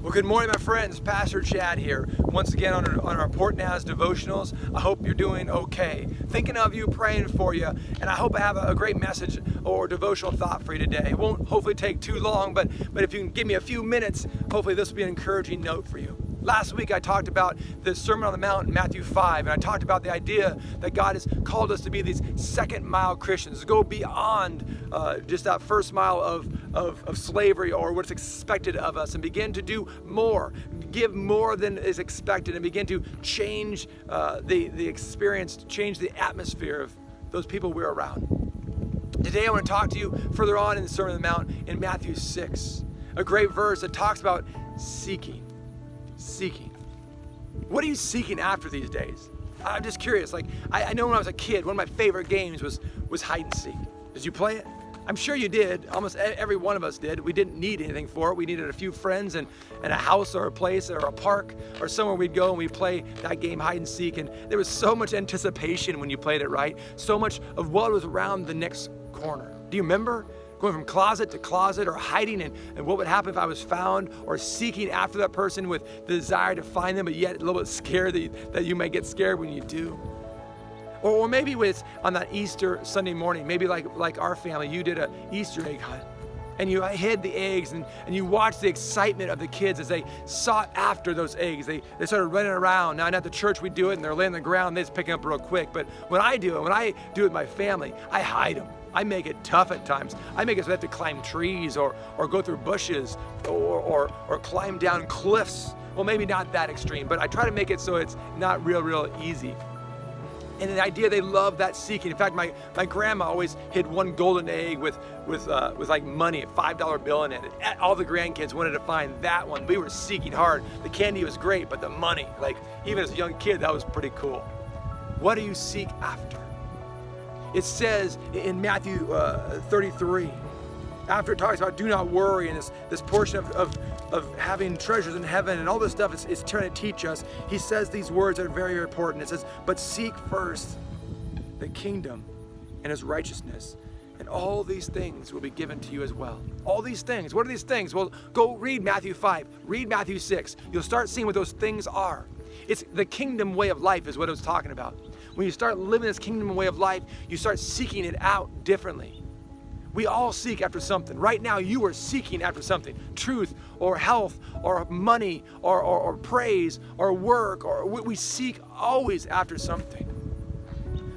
Well, good morning, my friends. Pastor Chad here, once again on our Port Naz devotionals. I hope you're doing okay. Thinking of you, praying for you, and I hope I have a great message or devotional thought for you today. It won't hopefully take too long, but if you can give me a few minutes, hopefully this will be an encouraging note for you. Last week I talked about the Sermon on the Mount in Matthew 5, and I talked about the idea that God has called us to be these second mile Christians, to go beyond just that first mile of slavery or what's expected of us, and begin to do more, give more than is expected, and begin to change the experience, change the atmosphere of those people we're around. Today I want to talk to you further on in the Sermon on the Mount in Matthew 6, a great verse that talks about seeking. What are you seeking after these days? I'm just curious. I know when I was a kid, one of my favorite games was hide and seek. Did you play it? I'm sure you did. Almost every one of us did. We didn't need anything for it. We needed a few friends and a house or a place or a park or somewhere we'd go and we'd play that game, hide and seek. And there was so much anticipation when you played it right. So much of what was around the next corner. Do you remember? Going from closet to closet, or hiding and what would happen if I was found, or seeking after that person with the desire to find them, but yet a little bit scared that you may get scared when you do. Or maybe it's on that Easter Sunday morning, maybe like our family, you did an Easter egg hunt. And you hid the eggs and you watched the excitement of the kids as they sought after those eggs. They started running around. Now, at the church, we do it and they're laying on the ground, they just pick them up real quick. But when I do it with my family, I hide them. I make it tough at times. I make it so they have to climb trees or go through bushes or climb down cliffs. Well, maybe not that extreme, but I try to make it so it's not real easy. And the idea, they love that seeking. In fact, my grandma always hid one golden egg with like money, a $5 bill in it. And all the grandkids wanted to find that one. We were seeking hard. The candy was great, but the money, even as a young kid, that was pretty cool. What do you seek after? It says in Matthew 33, after it talks about do not worry, and this portion of having treasures in heaven and all this stuff is trying to teach us, he says these words that are very important. It says, but seek first the kingdom and his righteousness, and all these things will be given to you as well. All these things. What are these things? Well, go read Matthew 5, read Matthew 6. You'll start seeing what those things are. It's the kingdom way of life is what it was talking about. When you start living this kingdom way of life, you start seeking it out differently. We all seek after something. Right now, you are seeking after something. Truth or health or money or praise or work, or we seek always after something.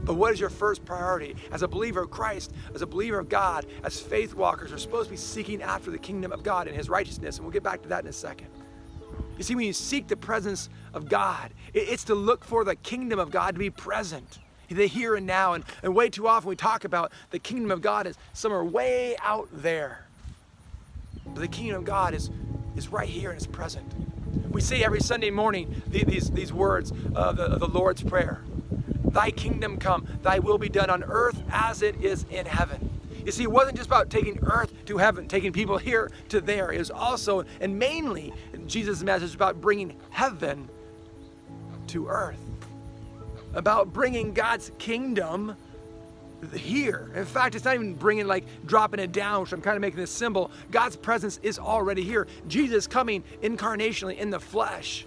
But what is your first priority? As a believer of Christ, as a believer of God, as faith walkers, we're supposed to be seeking after the kingdom of God and his righteousness. And we'll get back to that in a second. You see, when you seek the presence of God, it's to look for the kingdom of God to be present, the here and now. And way too often we talk about the kingdom of God as somewhere way out there. But the kingdom of God is right here and it's present. We say every Sunday morning these words of the Lord's Prayer. Thy kingdom come, thy will be done on earth as it is in heaven. You see, it wasn't just about taking earth to heaven, taking people here to there. It was also, and mainly, Jesus' message about bringing heaven to earth. About bringing God's kingdom here. In fact, it's not even dropping it down, which I'm kind of making this symbol. God's presence is already here. Jesus coming incarnationally in the flesh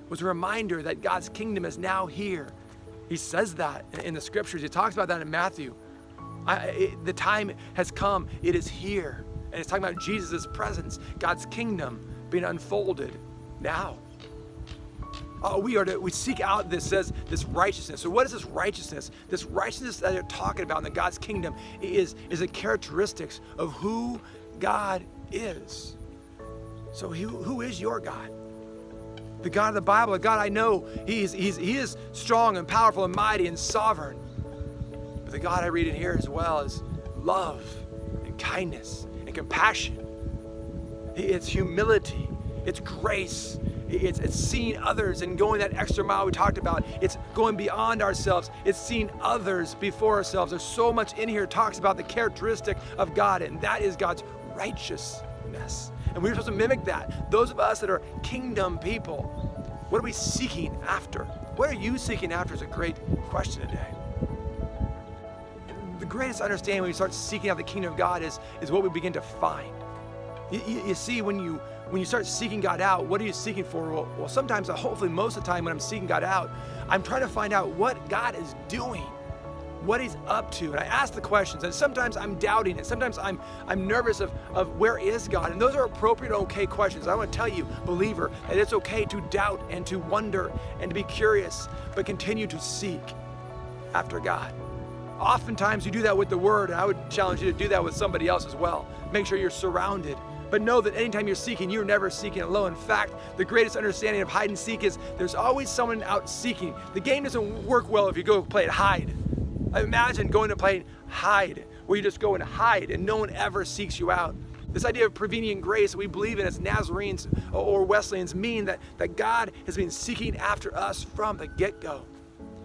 was a reminder that God's kingdom is now here. He says that in the scriptures. He talks about that in Matthew. The time has come. It is here. And it's talking about Jesus' presence, God's kingdom being unfolded now. We seek out this righteousness. So what is this righteousness? This righteousness that they're talking about in the God's kingdom is a characteristics of who God is. So who is your God? The God of the Bible, the God I know, he is strong and powerful and mighty and sovereign. But the God I read in here as well is love and kindness and compassion. It's humility. It's grace. It's seeing others and going that extra mile we talked about. It's going beyond ourselves. It's seeing others before ourselves. There's so much in here that talks about the characteristic of God, and that is God's righteousness. And we're supposed to mimic that. Those of us that are kingdom people, what are we seeking after? What are you seeking after is a great question today. The greatest understanding when we start seeking out the kingdom of God is what we begin to find. You see, when when you start seeking God out, what are you seeking for? Well, sometimes, hopefully most of the time when I'm seeking God out, I'm trying to find out what God is doing, what he's up to. And I ask the questions, and sometimes I'm doubting it. Sometimes I'm nervous of where is God? And those are appropriate, okay questions. I want to tell you, believer, that it's okay to doubt and to wonder and to be curious, but continue to seek after God. Oftentimes you do that with the word, and I would challenge you to do that with somebody else as well. Make sure you're surrounded. But know that anytime you're seeking, you're never seeking alone. In fact, the greatest understanding of hide and seek is there's always someone out seeking. The game doesn't work well if you go play it hide. Imagine going to play hide, where you just go and hide and no one ever seeks you out. This idea of prevenient grace we believe in as Nazarenes or Wesleyans mean that God has been seeking after us from the get-go.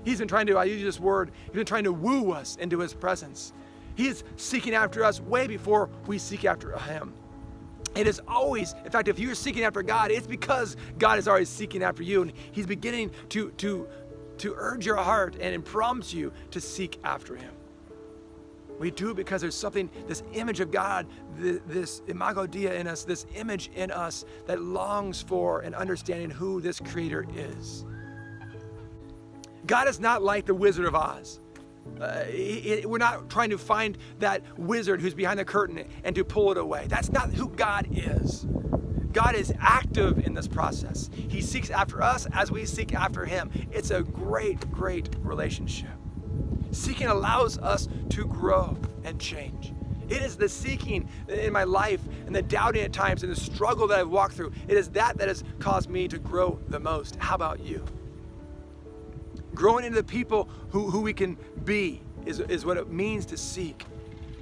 He's been trying to, I use this word, he's been trying to woo us into his presence. He is seeking after us way before we seek after him. It is always, in fact, if you're seeking after God, it's because God is always seeking after you, and he's beginning to urge your heart and prompt you to seek after him. We do it because there's something, this image of God, this imago Dei in us, this image in us that longs for and understanding who this creator is. God is not like the Wizard of Oz. We're not trying to find that wizard who's behind the curtain and to pull it away. That's not who God is. God is active in this process. He seeks after us as we seek after him. It's a great, great relationship. Seeking allows us to grow and change. It is the seeking in my life and the doubting at times and the struggle that I've walked through. It is that has caused me to grow the most. How about you? Growing into the people who we can be is what it means to seek.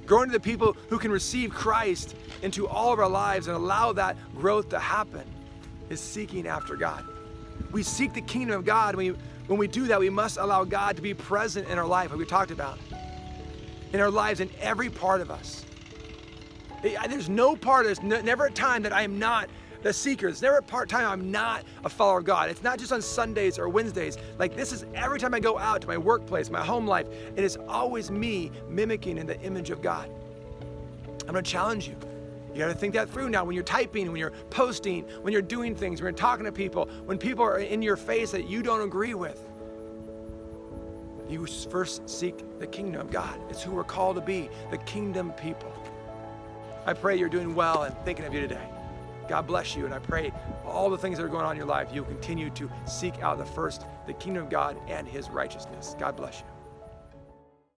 Growing into the people who can receive Christ into all of our lives and allow that growth to happen is seeking after God. We seek the kingdom of God. When we do that, we must allow God to be present in our life, like we talked about, in our lives, in every part of us. There's no part, there's never a time that I am not the seeker. There's never a time I'm not a follower of God. It's not just on Sundays or Wednesdays. Like, this is every time I go out to my workplace, my home life, it is always me mimicking in the image of God. I'm going to challenge you. You got to think that through now when you're typing, when you're posting, when you're doing things, when you're talking to people, when people are in your face that you don't agree with. You first seek the kingdom of God. It's who we're called to be, the kingdom people. I pray you're doing well and thinking of you today. God bless you, and I pray all the things that are going on in your life, you'll continue to seek out the kingdom of God and his righteousness. God bless you.